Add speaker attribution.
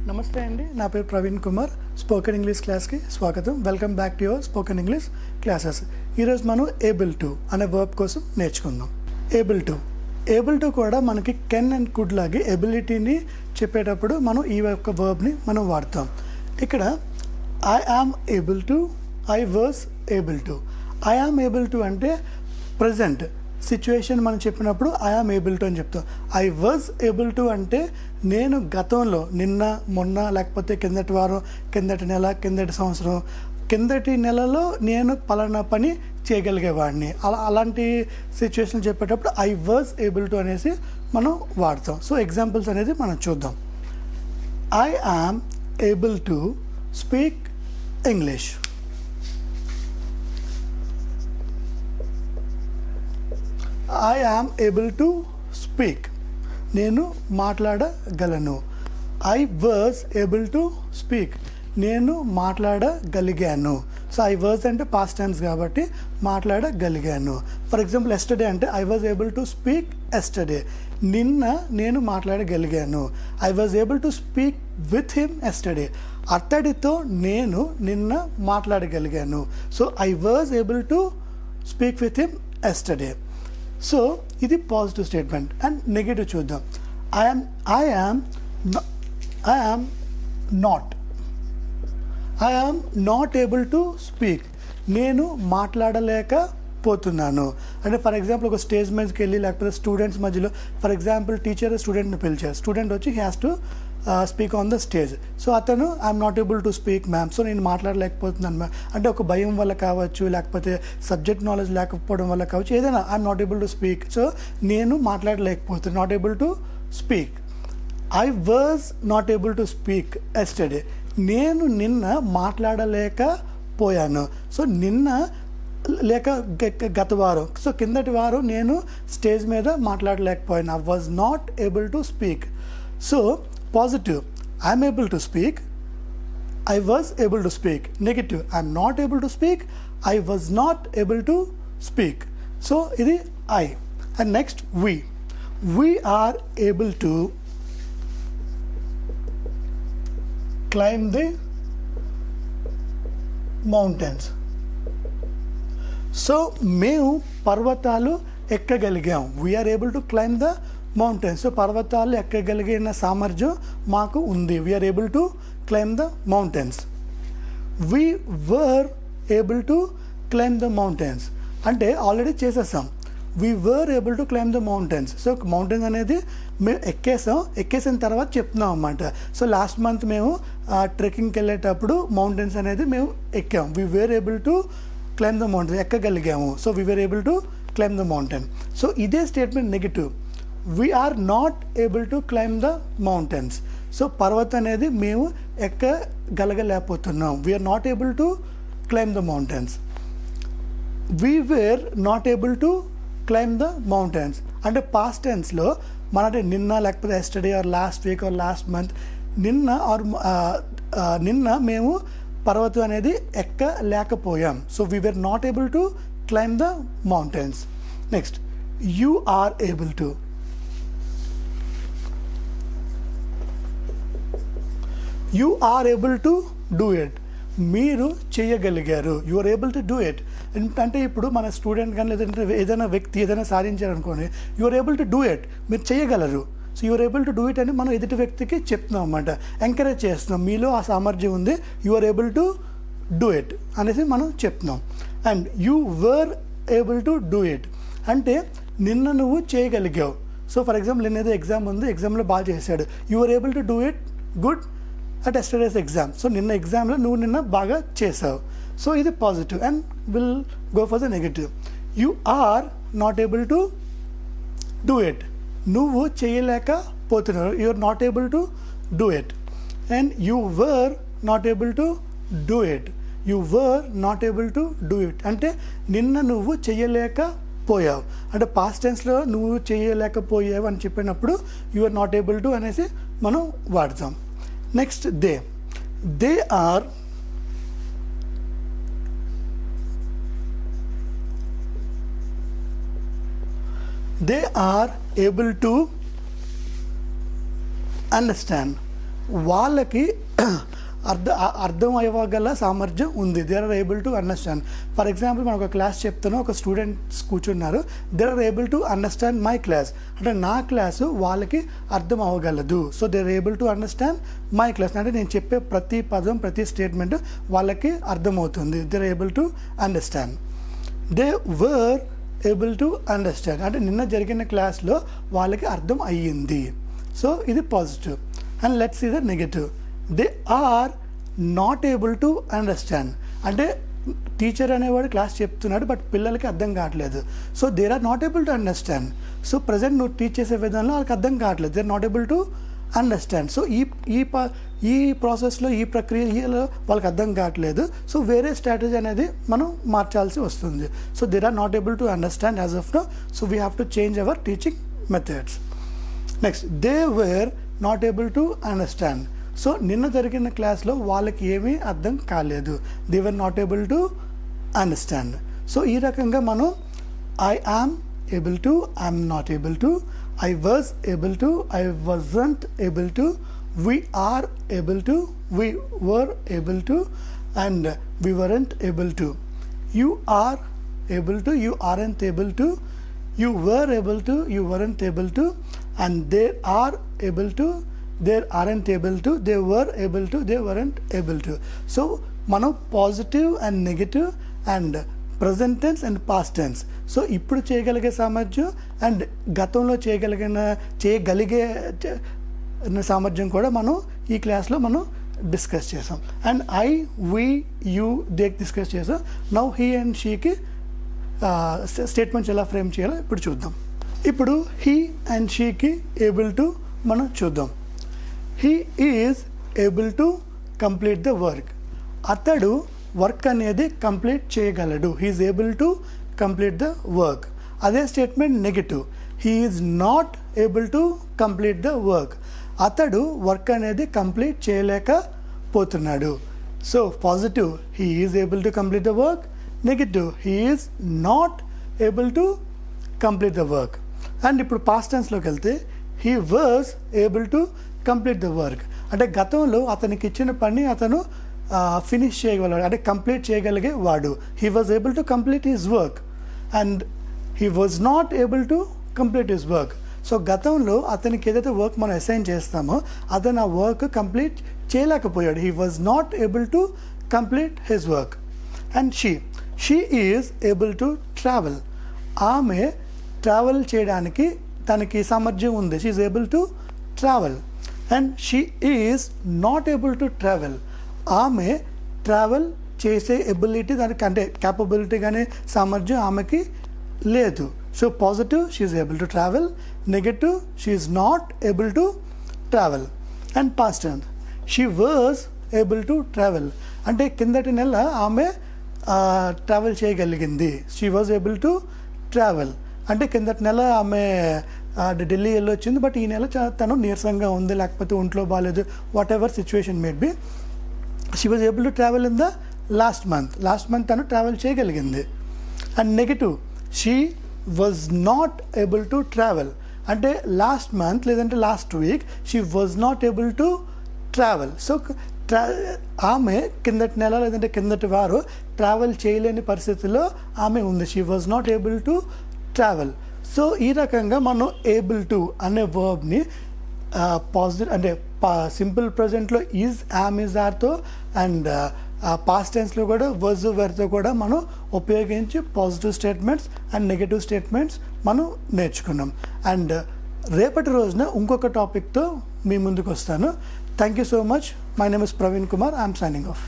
Speaker 1: నమస్తే అండి, నా పేరు ప్రవీణ్ కుమార్. స్పోకెన్ ఇంగ్లీష్ క్లాస్కి స్వాగతం. Welcome back to your spoken English classes. ఈరోజు మనం ఏబుల్ టు అనే వర్బ్ కోసం నేర్చుకుందాం. ఏబుల్ టు కూడా మనకి కెన్ అండ్ కుడ్ లాగే ఎబిలిటీని చెప్పేటప్పుడు మనం ఈ యొక్క వర్బ్ని మనం వాడతాం. ఇక్కడ I am able to, I was able to. I am able to అంటే ప్రజెంట్ సిచ్యువేషన్ మనం చెప్పినప్పుడు ఐ యామ్ ఏబుల్ టు అని చెప్తాం. ఐ వాజ్ ఏబుల్ టు అంటే నేను గతంలో, నిన్న, మొన్న, లేకపోతే కిందటి వారం, కిందటి నెల, కిందటి సంవత్సరం, కిందటి నెలలో నేను పలానా పని చేయగలిగేవాడిని. అలాంటి సిచ్యువేషన్ చెప్పేటప్పుడు ఐ వాజ్ ఏబుల్ టు అనేసి మనం వాడతాం. సో ఎగ్జాంపుల్స్ అనేది మనం చూద్దాం. I am able to speak English. I am able to speak, నేను మాట్లాడగలను. I was able to speak, నేను మాట్లాడగలిగాను. సో ఐ వాజ్ అంటే పాస్ట్ టెన్స్ కాబట్టి మాట్లాడగలిగాను. ఫర్ ఎగ్జాంపుల్ ఎస్టర్డే అంటే I was able to speak yesterday, నిన్న నేను మాట్లాడగలిగాను. I was able to speak with him yesterday, అతడితో నేను నిన్న మాట్లాడగలిగాను. So I was able to speak with him yesterday. So ఇది పాజిటివ్ స్టేట్మెంట్. అండ్ నెగటివ్ చూద్దాం. I am not able to speak, నేను మాట్లాడలేకపోతున్నాను. అంటే ఫర్ ఎగ్జాంపుల్ ఒక స్టేజ్ మీదకి వెళ్ళి, లేకపోతే స్టూడెంట్స్ మధ్యలో, ఫర్ ఎగ్జాంపుల్ టీచర్ స్టూడెంట్ని పిలిచారు, స్టూడెంట్ వచ్చి he has to speak on the stage. So అతను I'm not able to speak ma'am, so నేను మాట్లాడలేకపోతున్నాను మ్యామ్ అంటే ఒక భయం వల్ల కావచ్చు, లేకపోతే సబ్జెక్ట్ నాలెడ్జ్ లేకపోవడం వల్ల కావచ్చు, ఏదైనా I'm not able to speak. So నేను మాట్లాడలేకపోతున్నాను, not able to speak. I was not able to speak yesterday, నేను నిన్న మాట్లాడలేకపోయాను. సో నిన్న లేక గత వారం, సో కిందటి వారం నేను స్టేజ్ మీద మాట్లాడలేకపోయాను. I was not able to speak. So positive, I'm able to speak, I was able to speak. Negative, I'm not able to speak, I was not able to speak. So ఇది I. And next we are able to climb the mountains. So మేము పర్వతాలు ఎక్కగలిగాం. We are able to climb the mountains. So పర్వతాలు ఎక్కగలిగిన సామర్థ్యం మాకు ఉంది. We are able to climb the mountains. We were able to climb the mountains అంటే already చేసేసాం. We were able to climb the mountains. So mountains అనేది మేము ఎక్కేసిన తర్వాత చెప్తున్నాం అన్నమాట. సో లాస్ట్ మంత్ మేము ట్రెక్కింగ్కి వెళ్ళేటప్పుడు మౌంటైన్స్ అనేది మేము ఎక్కాం. We were able to climb the mountain, ఎక్కగలిగాము. So we were able to climb the mountain. So ఇదే statement negative. We are not able to climb the mountains. So పర్వతం అనేది మేము ఎక్కగలగలేకపోతున్నాం. We are not able to climb the mountains. We were not able to climb the mountains అంటే past టెన్స్లో అంటే నిన్న, లేకపోతే yesterday or last week or last month, నిన్న మేము పర్వతం అనేది ఎక్కలేకపోయాం. So we were not able to climb the mountains. Next, you are able to. You are able to do it, మీరు చేయగలిగారు. You are able to do it అంటే ఇప్పుడు మన student కానీ లేదంటే ఏదైనా వ్యక్తి ఏదైనా సాధించారనుకోండి, you are able to do it, మీరు చేయగలరు. So you are able to do it అని మనం ఎదుటి వ్యక్తికి చెప్తున్నాం అన్నమాట, ఎంకరేజ్ చేస్తున్నాం. మీలో ఆ సామర్థ్యం ఉంది, you are able to do it అనేసి మనం చెప్తున్నాం. And you were able to do it అంటే నిన్న నువ్వు చేయగలిగావు. సో ఫర్ ఎగ్జాంపుల్ నిన్న ఏదో ఎగ్జామ్ ఉంది, ఎగ్జామ్లో బాగా చేశాడు, you are able to do it good at yesterday's exam. So నిన్న ఎగ్జామ్లో నువ్వు నిన్న బాగా చేసావు. సో ఇది positive. And will go for the negative. You are not able to do it, నువ్వు చేయలేకపోతున్నావు. You are not able to do it. And you were not able to do it. You were not able to do it అంటే నిన్న నువ్వు చేయలేకపోయావు. అంటే past టెన్స్లో నువ్వు చేయలేకపోయావు అని చెప్పినప్పుడు you are not able to అనేసి మనం వాడతాం. Next, they are able to understand వాళ్ళకి అర్థం అవ్వగల సామర్థ్యం ఉంది. They are able to understand. For example మనం ఒక క్లాస్ చెప్తాను, ఒక స్టూడెంట్స్ కూర్చున్నారు, they are able to understand my class, అంటే నా క్లాసు వాళ్ళకి అర్థం అవ్వగలదు. So they are able to understand my class అంటే నేను చెప్పే ప్రతి పదం ప్రతి స్టేట్మెంట్ వాళ్ళకి అర్థమవుతుంది. They are able to understand. They were able to understand అంటే నిన్న జరిగిన క్లాస్లో వాళ్ళకి అర్థం అయ్యింది. సో ఇది positive. And let's see the negative. They are not able to understand అంటే టీచర్ అనేవాడు క్లాస్ చెప్తున్నాడు బట్ పిల్లలకి అర్థం కావట్లేదు. So they are not able to understand. So present నువ్వు టీచ్ చేసే విధానంలో వాళ్ళకి అర్థం కావట్లేదు. They are not able to understand. So ఈ ప్రాసెస్లో ఈ ప్రక్రియలో వాళ్ళకి అర్థం కావట్లేదు. సో వేరే స్ట్రాటజీ అనేది మనం మార్చాల్సి వస్తుంది. So they are not able to understand as of now. So we have to change our teaching methods. Next, they were not able to understand. So నిన్న జరిగిన క్లాస్లో వాళ్ళకి ఏమీ అర్థం కాలేదు. They were not able to understand. So ఈ రకంగా మనం I am able to, I'm not able to, I was able to, I wasn't able to, we are able to, we were able to, and we weren't able to. You are able to, you aren't able to, you were able to, you weren't able to, and they are able to, they aren't able to, they were able to, they weren't able to. So మనం positive and negative and present tense and past tense. So ఇప్పుడు చేయగలిగే సామర్థ్యం and గతంలో చేయగలిగే సామర్థ్యం కూడా మనం ఈ క్లాస్లో మనం డిస్కస్ చేసాం. And I, we, you, they discuss చేసాం. నౌ హీ అండ్ షీకి స్టేట్మెంట్స్ ఎలా ఫ్రేమ్ చేయాలో ఇప్పుడు చూద్దాం. ఇప్పుడు హీ అండ్ షీకి ఏబుల్ టు మనం చూద్దాం. He is able to complete the work. అతడు వర్క్ అనేది కంప్లీట్ చేయగలడు. He is able to complete the work. అదే statement negative. He is not able to complete the work. అతడు వర్క్ అనేది complete చేయలేకపోతున్నాడు. So positive, he is able to complete the work. Negative, he is not able to complete the work. And ఇప్పుడు past టెన్స్లోకి వెళ్తే he was able to complete the work అంటే గతంలో అతనికి ఇచ్చిన పని అతను ఫినిష్ చేయగలడు, అంటే కంప్లీట్ చేయగలిగే వాడు. He was able to complete his work and he was not able to complete his work. So గతంలో అతనికి ఏదైతే వర్క్ మనం అసైన్ చేస్తామో అతను ఆ వర్క్ కంప్లీట్ చేయలేకపోయాడు. He was not able to complete his work. And she is able to travel. ఆమె travel చేయడానికి తనకి సామర్థ్యం ఉంది. She is able to travel. And she is not able to travel. ఆమె ట్రావెల్ చేసే ఎబిలిటీ దానికి అంటే క్యాపబిలిటీ కానీ సామర్థ్యం ఆమెకి లేదు. So positive, she is able to travel. Negative, she is not able to travel. And past tense, she was able to travel అంటే కిందటి నెల ఆమె ట్రావెల్ చేయగలిగింది. She was able to travel అంటే కిందటి నెల ఆమె ఢిల్లీ వెళ్ళొచ్చింది, బట్ ఈ నెల తను నీరసంగా ఉంది, లేకపోతే ఒంట్లో బాగాలేదు, what ever situation made be. She was able to travel in the last month తను ట్రావెల్ చేయగలిగింది. And negative, she was not able to travel అంటే లాస్ట్ మంత్ లేదంటే last week she was not able to travel. So ఆమె కిందటి నెల లేదంటే కిందటి వారు ట్రావెల్ చేయలేని పరిస్థితిలో ఆమె ఉంది. She was not able to travel. So ఈ రకంగా మనం ఏబుల్ టు అనే వర్బ్ని పాజిటివ్ అంటే సింపుల్ ప్రజెంట్లో ఈజ్, యామ్, ఈజ్, ఆర్తో అండ్ పాస్ట్ టెన్స్లో కూడా వర్జ్, వెర్తో కూడా మనం ఉపయోగించి positive statements and negative statements మనం నేర్చుకున్నాం. అండ్ రేపటి రోజున ఇంకొక టాపిక్తో మీ ముందుకు వస్తాను. Thank you so much. My name is Praveen Kumar. I'm signing off.